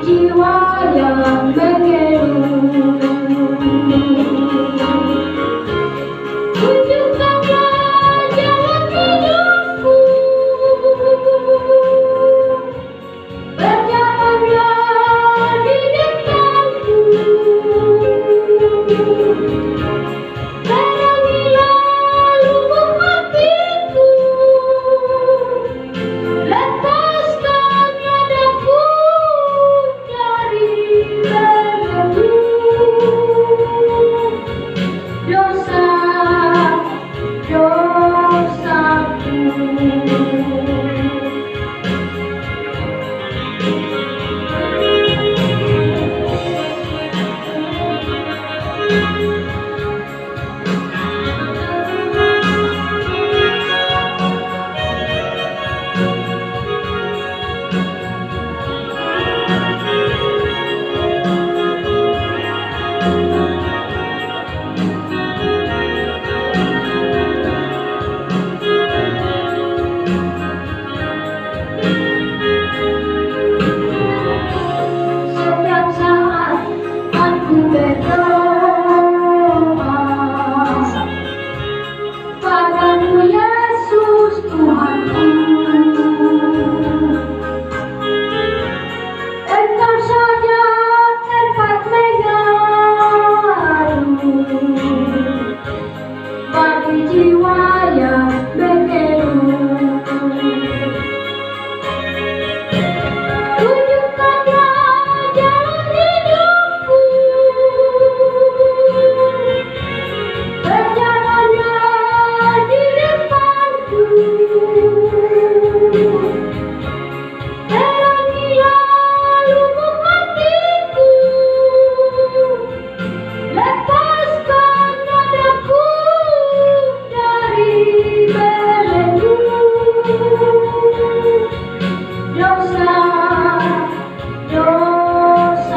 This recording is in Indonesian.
jiwa yang bergelut. Tunjukkanlah jalan hidupku, berjalanlah di depanku, terangilah lubuk hatiku, lepaskan nadaku dari belenggu dosa, dosaku. Setiap saat aku berdoa padamu Yesus Tuhanku, Engkau saja tempat mengadu bagi jiwa yang bergelut. Tunjukkanlah jalan hidupku, berjalanlah di depanku, terangilah lubuk hatiku, lepaskan nadaku dari belenggu dosa, dosaku.